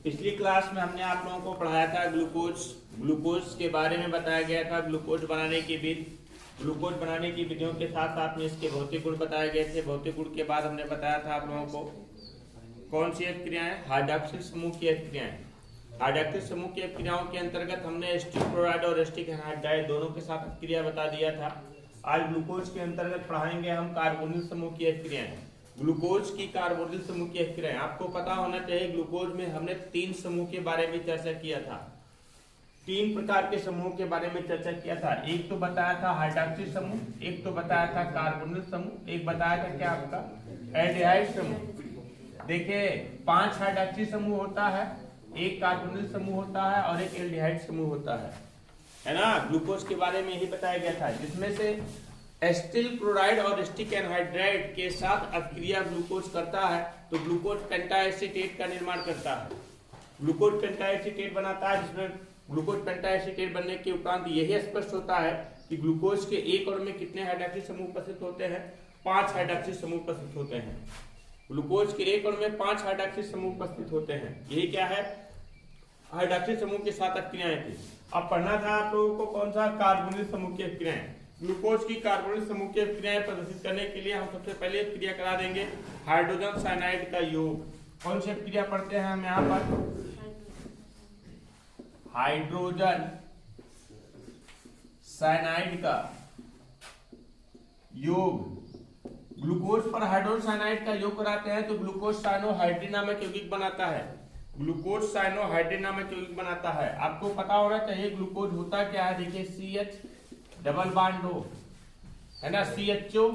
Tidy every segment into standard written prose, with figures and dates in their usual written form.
पिछली क्लास में हमने आप लोगों को पढ़ाया था ग्लूकोज के बारे में बताया गया था। ग्लूकोज बनाने की विधियों के साथ साथ में इसके भौतिक गुण बताए गए थे। भौतिक गुण के बाद हमने बताया था आप लोगों को कौन सी क्रियाएं, हाइड्रॉक्सिल समूह की क्रियाएं। हाइड्रॉक्सिल समूह की क्रियाओं के अंतर्गत हमने एसिटिक क्लोराइड और एसिटिक एनहाइड्राइड दोनों के साथ क्रिया बता दिया था। आज ग्लूकोज के अंतर्गत पढ़ाएंगे हम कार्बोनिल समूह की क्रियाएं। ग्लूकोज की कार्बोनिल समूह की क्रियाएं आपको पता होना चाहिए। ग्लूकोज में हमने 3 समूह के बारे में चर्चा किया था। 3 प्रकार के समूह के बारे में चर्चा किया था। एक तो बताया था हाइड्रॉक्सिल समूह, एक तो बताया था कार्बोनिल समूह, एक बताया था क्या आपका एल्डिहाइड समूह। देखिए 5 हाइड्रॉक्सिल समूह होता है, एक कार्बोनिल समूह होता है और एक एल्डिहाइड समूह होता है ना। ग्लूकोज के बारे में ही बताया गया था, जिसमें से एसिटिल क्लोराइड और एसिटिक एनहाइड्राइड के साथ अभिक्रिया ग्लूकोज करता है तो ग्लूकोज पेंटाएसिटेट का निर्माण करता है। ग्लूकोज पेंटाएसिटेट बनाता है, जिसमें ग्लूकोज पेंटाएसिटेट बनने के उपरांत यही स्पष्ट होता है कि ग्लूकोज के एक अणु में कितने हाइड्रॉक्सिल समूह उपस्थित होते हैं। 5 हाइड्रॉक्सिल समूह उपस्थित होते हैं। ग्लूकोज के एक अणु में 5 हाइड्रॉक्सिल समूह उपस्थित होते हैं। यही क्या है, हाइड्रॉक्सिल समूह के साथ क्रियाएं थी। अब पढ़ना था आप लोगों को कौन सा, कार्बोनिल समूह की क्रियाएं। ग्लूकोज की कार्बोनिल समूह की क्रियाएं प्रदर्शित करने के लिए हम सबसे पहले क्रिया करा देंगे हाइड्रोजन साइनाइड का योग। कौन सी क्रिया पढ़ते हैं हम यहाँ पर, हाइड्रोजन साइनाइड का योग। ग्लूकोज पर हाइड्रोजन साइनाइड का योग कराते हैं तो ग्लूकोज साइनोहाइड्रिन नामक यौगिक बनाता है। ग्लूकोज साइनोहाइड्रिन नामक यौगिक बनाता है। आपको पता होना चाहिए ग्लूकोज होता क्या है। देखिए CH डबल बॉन्ड हो, है ना, CHO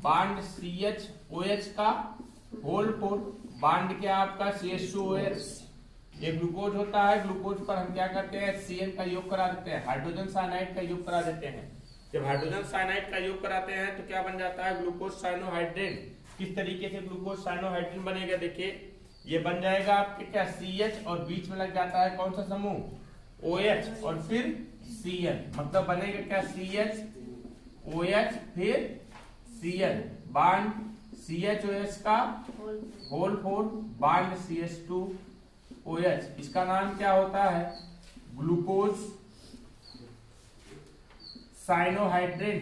बॉन्ड CHOH का होल 4 बॉन्ड क्या आपका CH2OH। ये ग्लूकोज होता है। ग्लूकोज पर हम क्या करते हैं, CN का योग करा देते हैं, हाइड्रोजन साइनाइड का योग करा देते हैं। जब हाइड्रोजन साइनाइड का योग कराते हैं तो क्या बन जाता है, ग्लूकोज साइनोहाइड्रिन। किस तरीके से ग्लूकोज साइनोहाइड्रिन बनेगा, देखिए ये बन जाएगा आपके क्या CH और बीच में लग जाता है कौन सा समूह, OH और फिर CN, मतलब बनेगा क्या CHOH फिर CN बॉन्ड CHOH का होल 4 बॉन्ड CH2OH। इसका नाम क्या होता है, ग्लूकोज साइनोहाइड्रिन।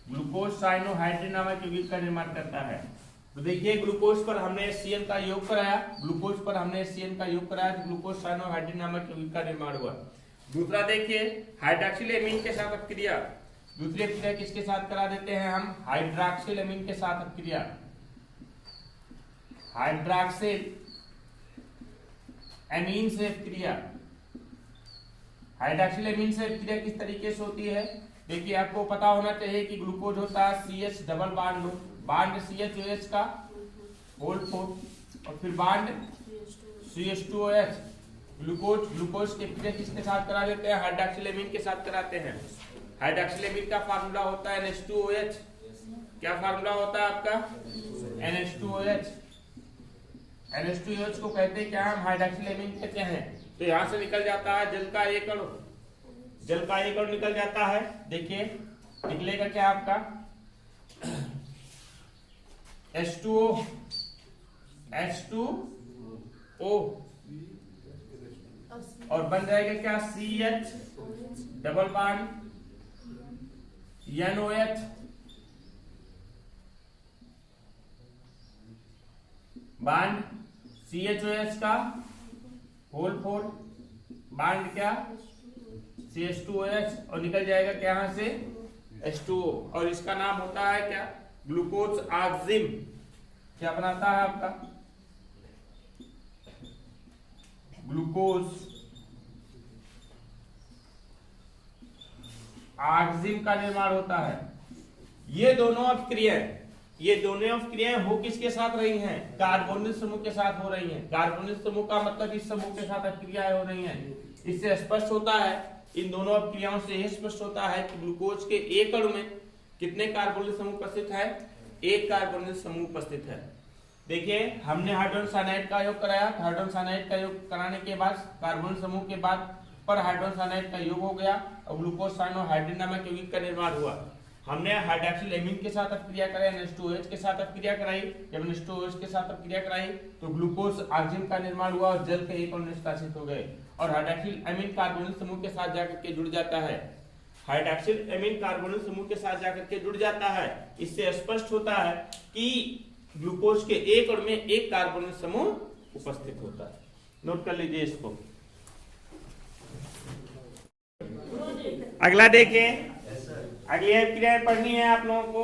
ग्लूकोज साइनोहाइड्रिन नामक यौगिक का निर्माण करता है। तो देखिए ग्लूकोज पर हमने CN का योग कराया, ग्लूकोज पर हमने CN का योग कराया तो ग्लूकोज साइनोहाइड्रिन नामक यौगिक का निर्माण हुआ। दूसरा देखिए हाइड्रॉक्सिल एमीन के साथ अपक्रिया। दूसरी अपक्रिया किसके साथ करा देते हैं हम, हाइड्रॉक्सिल एमीन के साथ अपक्रिया। हाइड्रॉक्सिल एमीन से अपक्रिया। हाइड्रॉक्सिल एमीन से अपक्रिया किस तरीके से होती है, देखिए आपको पता होना चाहिए कि ग्लूकोज होता है CH double bond bond CHOH का होल 4 और फिर बॉन्ड CH2OH। ग्लूकोज के क्रिया किसके साथ करा देते हैं, हाइड्रॉक्सिल एमीन के साथ कराते हैं। हाइड्रॉक्सिल एमीन का फार्मूला होता है NH2OH। क्या फार्मूला होता है आपका, NH2OH। NH2OH को कहते हैं क्या, हम हाइड्रॉक्सिल एमीन कहते हैं। तो यहां से निकल जाता है जल का एक अणु, जल का एक अणु निकल जाता है। देखिए निकलेगा क्या आपका H2O और बन जाएगा क्या CH double bond NOH bond CHOH का होल 4 बॉन्ड क्या CH2OH और निकल जाएगा क्या यहां से H2O और इसका नाम होता है क्या, ग्लूकोज ऑक्सिम। क्या बनाता है आपका, ग्लूकोज ऑक्सिम का निर्माण होता है। ये दोनों अपक्रियाएं हो किसके साथ रही हैं, कार्बोनिल समूह के साथ हो रही हैं। कार्बोनिल समूह का मतलब इस समूह के साथ अपक्रियाएं हो रही हैं। इससे स्पष्ट होता है, इन दोनों अपक्रियाओं से यह स्पष्ट होता है कि ग्लूकोज के एक अणु में कितने कार्बोनिल समूह उपस्थित है, एक कार्बोनिल समूह उपस्थित है। देखिए हमने हाइड्रोजन साइनाइड का योग कराया, हाइड्रोजन साइनाइड का योग कराने के बाद कार्बोनिल समूह के बाद पर हाइड्रोजन साइनाइड का योग हो गया और ग्लूकोज साइनोहाइड्रिन नामक यौगिक का निर्माण हुआ। हमने हाइड्रोक्सिल एमीन के साथ अपक्रिया कराई, NH2OH के साथ अपक्रिया कराई। जब NH2OH के साथ अपक्रिया कराई तो ग्लूकोज ऑक्सीजन का निर्माण हुआ और जल के एक अणु निष्कासित हो गए और हाइड्रोक्सिल एमीन कार्बोनिल समूह के साथ जाकर के जुड़ जाता है। हाइड्रोक्सिल एमीन कार्बोनिल समूह के साथ जाकर के जुड़ जाता है। इससे स्पष्ट होता है कि ग्लूकोज के एक अणु में एक कार्बोनिल समूह उपस्थित होता है। नोट कर लीजिए इसको। अगला देखें, अगली अपक्रियाएं पढ़नी है आप लोगों को,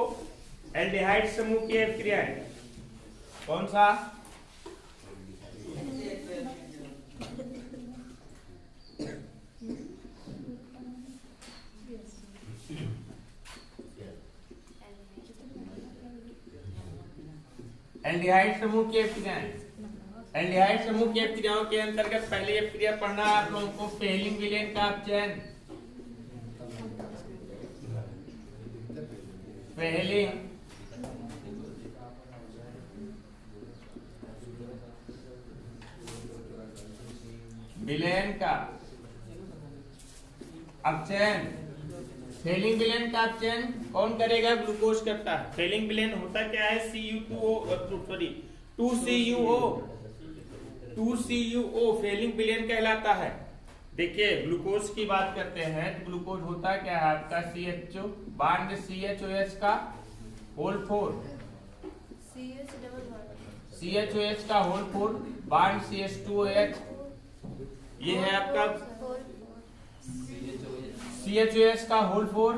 एल्डिहाइड समूह की अपक्रियाएं। कौन सा? एल्डिहाइड समूह की अपक्रियाएं। एल्डिहाइड समूह की अपक्रियाओं के अंतर्गत पहली अपक्रिया पढ़ना आप लोगों को फेलिंग विलेन का अपचयन। फेलिंग विलेन का अपचयन। फेलिंग विलेन का अपचयन कौन करेगा? ग्लूकोज करता है। फेलिंग विलेन होता क्या है? टू फेलिंग विलेन कहलाता है। देखिए ग्लूकोज की बात करते हैं तो ग्लूकोज होता क्या है आपका? CHO बांड CHOH का होल 4, CHOH का होल 4 बांड CH2OH। ये है आपका CHOH का होल 4,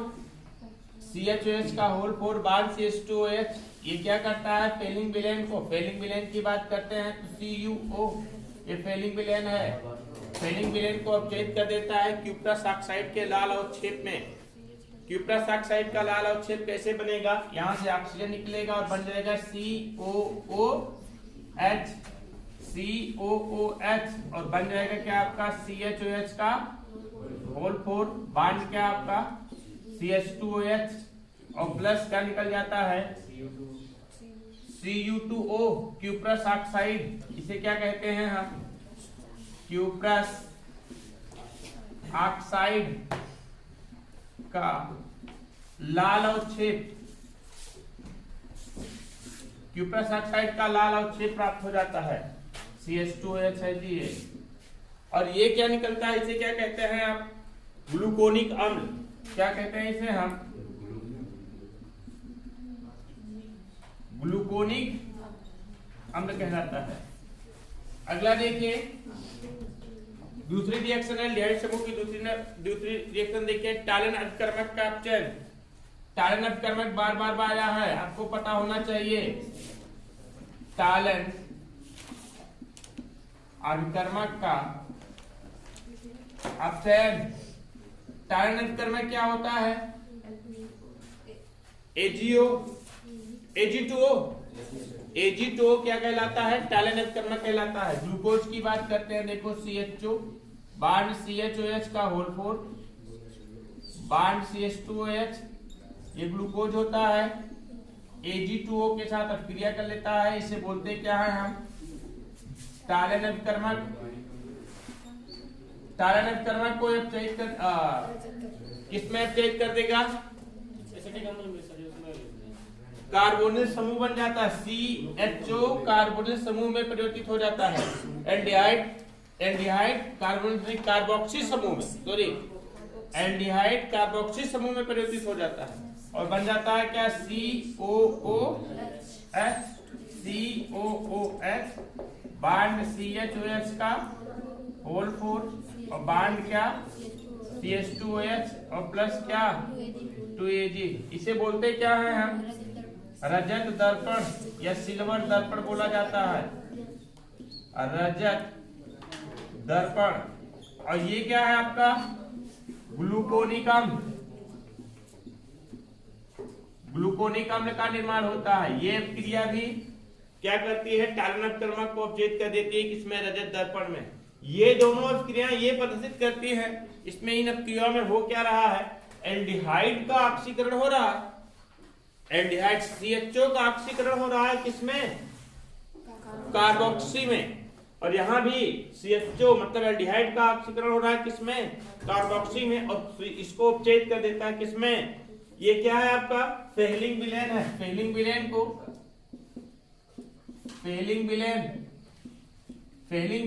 CHOH का होल 4 बांड CH2OH। ये क्या करता है? फेलिंग विलेन को, फेलिंग विलेन की बात करते हैं तो CuO, ये फेलिंग विलेन है। फेलिंग विलेन को अपचयित कर देता है क्यूप्रस ऑक्साइड के लाल अवक्षेप में। क्यूप्रस ऑक्साइड का लाल अवक्षेप कैसे बनेगा? यहाँ से ऑक्सीजन निकलेगा और बन जाएगा COOH और बन जाएगा क्या आपका? CHOH का होल 4 बांड क्या आपका? CH2OH और प्लस क्या निकल जाता है? Cu2O, cuprous oxide. इसे क्या कहते हैं हम? क्यूप्रस ऑक्साइड का लाल अवक्षेप, क्यूप्रस ऑक्साइड का लाल अवक्षेप प्राप्त हो जाता है। CH2OH है जी ये। और ये क्या निकलता है? इसे क्या कहते हैं आप? ग्लूकोनिक अम्ल। क्या कहते हैं इसे हम? ग्लूकोनिक अम्ल कहलाता है। अगला देखिए, दूसरी रिएक्शन है एल्डिहाइड समूह की। दूसरी रिएक्शन देखिए, टालन अपकर्मक का अपचयन। टालन अपकर्मक बार बार आया है, आपको पता होना चाहिए। टालन अपकर्मक का अपचयन। टालन अपकर्मक क्या होता है? AG2O क्या कहलाता है? टालन अपकर्मक कहलाता है। ग्लूकोज की बात करते हैं, देखो CHO बांड CHOH का होल 4 बांड CH2OH, ये ग्लूकोज होता है। AG2O के साथ अपक्रिया कर लेता है, इसे बोलते क्या है हम? टालन अपकर्मक। टालन अपकर्मक को अपचयित कर किसमें अपचयित कर देगा? कार्बोनिल समूह बन जाता है। CHO कार्बोनिल समूह में परिवर्तित हो जाता है। एल्डिहाइड कार्बोनिल कार्बोक्सी समूह में, सॉरी एल्डिहाइड कार्बोक्सी समूह में परिवर्तित हो जाता है और बन जाता है क्या? COOH बांड CHOH का होल 4 और बांड क्या? CH2OH और प्लस क्या? 2Ag। इसे बोलते क्या है हम? रजत दर्पण या सिल्वर दर्पण बोला जाता है। रजत दर्पण। और ये क्या है आपका? ग्लूकोनिक अम्ल। ग्लूकोनिक अम्ल का निर्माण होता है। ये क्रिया भी क्या करती है? टालन अपकर्मक को अपचयित कर देती है। किसमें? रजत दर्पण में। ये दोनों अपक्रियाएं ये प्रदर्शित करती हैं। इसमें इन अपक्रियाओं में हो क्या रहा है? एल्डिहाइड का ऑक्सीकरण हो रहा है। एल्डिहाइड CHO का ऑक्सीकरण हो रहा है किसमें? कार्बोक्सी में। और यहां भी CHO मतलब एल्डिहाइड का ऑक्सीकरण हो रहा है किसमें? कार्बोक्सी में। और इसको उपचयित कर देता है किसमें? ये क्या है आपका फेलिंग विलेन है। फेलिंग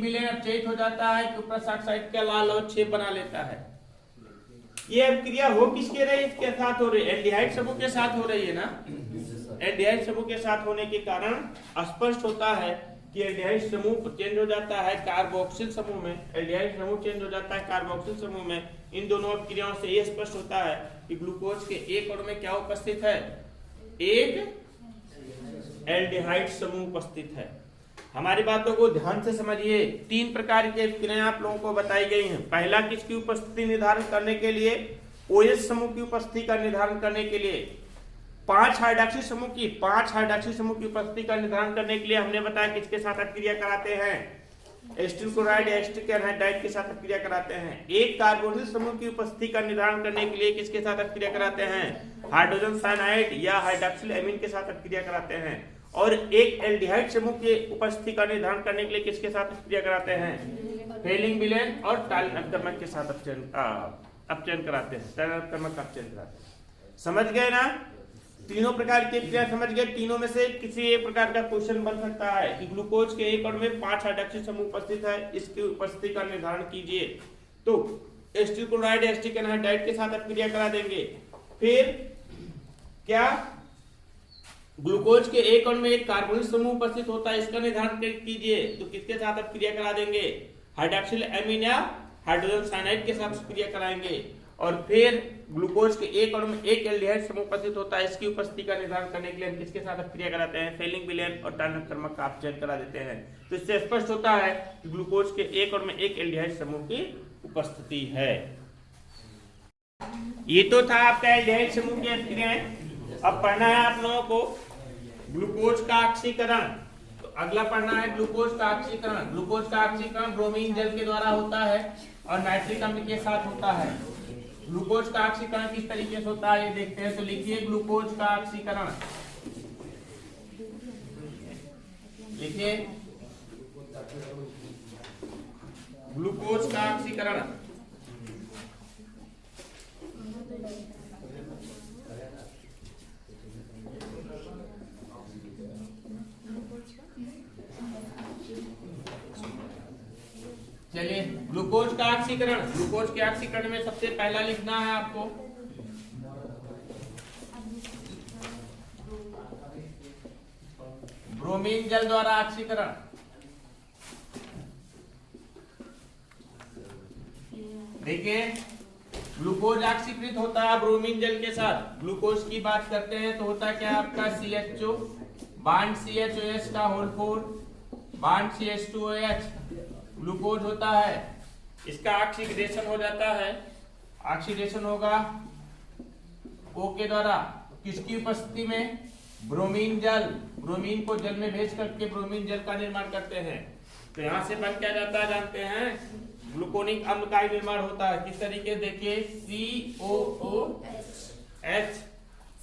विलेन अपचयित हो जाता है, कुप्रस ऑक्साइड का लाल और छेप बना लेता है। ये अभिक्रिया हो किसके रही, इसके साथ हो रही है, एल्डिहाइड समूह के साथ हो रही है ना। एल्डिहाइड समूह के साथ होने के कारण स्पष्ट होता है कि एल्डिहाइड समूह चेंज हो जाता है कार्बोक्सिल समूह में। एल्डिहाइड समूह चेंज हो जाता है कार्बोक्सिल समूह में। इन दोनों अभिक्रियाओं से यह स्पष्ट होता है कि ग्लूकोज के एक अणु में क्या उपस्थित है, एक एल्डिहाइड समूह उपस्थित है। हमारी बातों को ध्यान से समझिए। 3 प्रकार की अभिक्रियाएं आप लोगों को बताई गई हैं। पहला किसकी उपस्थिति निर्धारण करने के लिए, OH समूह की उपस्थिति का निर्धारण करने के लिए। 5 हाइड्रॉक्सी समूह की उपस्थिति का निर्धारण करने के लिए हमने बताया किसके साथ अभिक्रिया कराते हैं, एसिटिल क्लोराइड या एसिटिक एनहाइड्राइड के साथ अभिक्रिया कराते हैं। एक कार्बोनिल समूह की उपस्थिति का निर्धारण करने के लिए किसके साथ अभिक्रिया कराते हैं, हाइड्रोजन साइनाइड या हाइड्रॉक्सिल एमीन के साथ अभिक्रिया कराते हैं। और एक एल्डिहाइड समूह की उपस्थिति का निर्धारण करने के लिए किसके साथ अभिक्रिया कराते हैं, फेलिंग विलेन और टालिन अपक्रमक के साथ अपचयन कराते हैं, टालिन अपक्रमक का अपचयन कराते हैं। समझ गए ना, तीनों प्रकार की अभिक्रिया समझ गए। तीनों में से किसी एक प्रकार का क्वेश्चन बन सकता है कि ग्लूकोज के एक अणु में 5 हाइड्रॉक्सी समूह उपस्थित है, इसकी उपस्थिति का निर्धारण कीजिए। तो एसिटिल क्लोराइड एसिटिक एनहाइड्राइड के साथ अभिक्रिया करा देंगे। फिर क्या ग्लूकोज के एक अणु में एक कार्बोनिल समूह उपस्थित होता है, इसका निर्धारण कीजिए। तो किसके साथ अभिक्रिया करा देंगे, हाइड्रॉक्सिल एमीन या हाइड्रोजन साइनाइड के साथ अभिक्रिया कराएंगे। और फिर ग्लूकोज के एक अणु में एक एल्डिहाइड समूह उपस्थित होता है, इसकी उपस्थिति का निर्धारण करने के लिए हम किसके साथ अभिक्रिया कराते हैं, फेलिंग विलेन और टालिन अपक्रमक का अपचयन करा देते हैं। तो इससे स्पष्ट होता है कि ग्लूकोज के एक अणु में एक एल्डिहाइड समूह की उपस्थिति है। ये तो था आपका एल्डिहाइड समूह की अभिक्रियाएं। अब पढ़ना है आप लोगों को ग्लूकोज का ऑक्सीकरण। तो अगला पढ़ना है ग्लूकोज का ऑक्सीकरण। ग्लूकोज का ऑक्सीकरण ब्रोमीन जल के द्वारा होता है और नाइट्रिक अम्ल के साथ होता है। ग्लूकोज का ऑक्सीकरण किस तरीके से होता है ये देखते हैं। तो लिखिए ग्लूकोज का ऑक्सीकरण, लिखिए ग्लूकोज का ऑक्सीकरण। चलिए ग्लूकोज का ऑक्सीकरण। ग्लूकोज के ऑक्सीकरण में सबसे पहला लिखना है आपको ब्रोमीन जल द्वारा ऑक्सीकरण। देखिए ग्लूकोज ऑक्सीकृत होता है ब्रोमीन जल के साथ। ग्लूकोज की बात करते हैं तो होता क्या आपका CHO बांड CHOS का होल 4 बांड CH2OH ग्लूकोज होता है। इसका ऑक्सीडेशन हो जाता है, ऑक्सीडेशन होगा O के द्वारा किसकी उपस्थिति में, ब्रोमीन जल। ब्रोमीन को जल में भेज करके ब्रोमीन जल का निर्माण करते हैं। तो यहां से बन क्या जाता है जानते हैं, ग्लूकोनिक अम्ल का निर्माण होता है। किस तरीके देखिए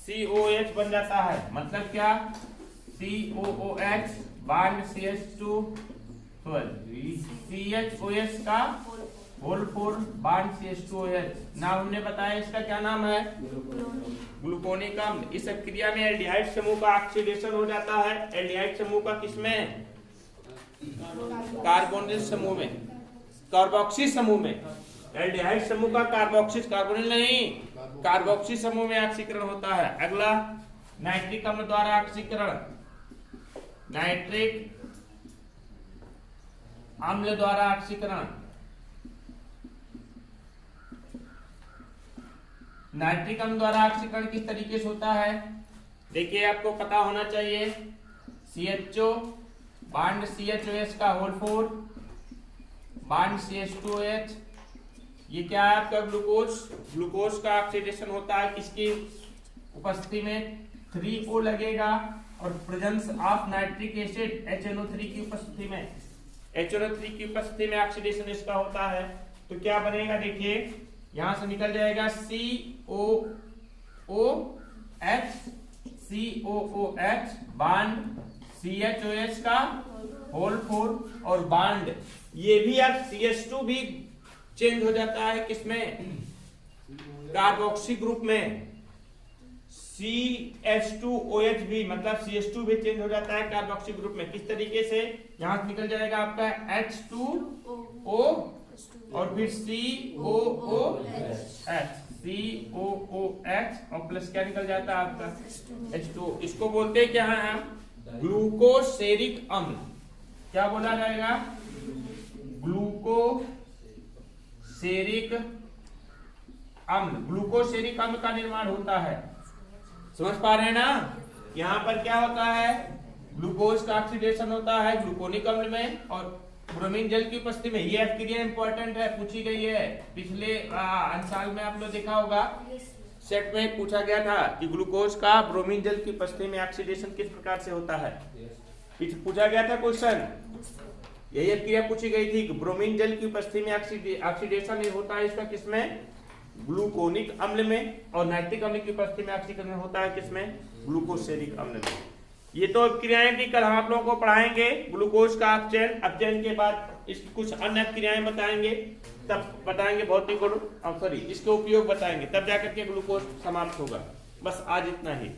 COOH बन जाता है। मतलब क्या, COOH बांड CHOS का होल 4 बांड CH2OH। नाम हमने बताया इसका क्या नाम है, ग्लूकोनिक अम्ल। इस अभिक्रिया में एल्डिहाइड समूह का ऑक्सीडेशन हो जाता है। एल्डिहाइड समूह का किसमें, कार्बोनिल समूह में, कार्बोक्सी समूह में। एल्डिहाइड समूह का कार्बोक्सिल, कार्बोनिल नहीं, कार्बोक्सी समूह में ऑक्सीकरण होता है। अगला नाइट्रिक अम्ल द्वारा ऑक्सीकरण। नाइट्रिक अम्ल द्वारा ऑक्सीकरण। नाइट्रिक अम्ल द्वारा ऑक्सीकरण किस तरीके से होता है, देखिए आपको पता होना चाहिए। CHO बांड CHOS का होल 4 बांड CH2OH। ये क्या है आपका ग्लूकोज। ग्लूकोज का ऑक्सीडेशन होता है किसकी उपस्थिति में, 3O लगेगा और presence of nitric acid HNO3 की उपस्थिति में। HNO3 की उपस्थिति में ऑक्सीडेशन इसका होता है। तो क्या बनेगा देखिए, यहां से निकल जाएगा COOH बांड CHOS का होल 4 और बांड ये भी अब CH2 भी चेंज हो जाता है किसमें, कार्बोक्सी ग्रुप में। CH2OH भी, मतलब CH2 भी चेंज हो जाता है कार्बोक्सिल ग्रुप में। किस तरीके से? यहाँ से निकल जाएगा आपका H2O और फिर COOH और प्लस क्या निकल जाता है आपका H2O। इसको बोलते हैं क्या है हम? ग्लूकोसेरिक अम्ल। क्या बोला जाएगा? ग्लूकोसेरिक अम्ल। ग्लूकोसेरिक अम्ल का निर्माण होता है। समझ पा रहे हैं ना? यहाँ पर क्या होता है? ग्लूकोज का ऑक्सीडेशन होता है ग्लूकोनिक अम्ल में और ब्रोमीन जल की उपस्थिति में। ये क्रिया इंपॉर्टेंट है, पूछी गई है पिछले अंशाल में। आप लोग देखा होगा सेट में पूछा गया था कि ग्लूकोज का ब्रोमीन जल की उपस्थिति में ऑक्सीडेशन किस प्रकार से होता है। पूछा गया था क्वेश्चन, यही क्रिया पूछी गई थी कि ब्रोमीन जल की उपस्थिति में ऑक्सीडेशन होता है इसका किसमें? ग्लूकोनिक अम्ल में। और नाइट्रिक अम्ल की उपस्थिति में ऑक्सीकरण होता है किसमें? ग्लूकोसेरिक अम्ल में। ये तो क्रियाएं थी, कल हम आप लोगों को पढ़ाएंगे ग्लूकोज का अपचयन के बाद इसकी कुछ अन्य क्रियाएं बताएंगे, तब बताएंगे भौतिक गुण, सॉरी इसके उपयोग बताएंगे, तब जाकर के ग्लूकोज समाप्त होगा। बस आज इतना ही।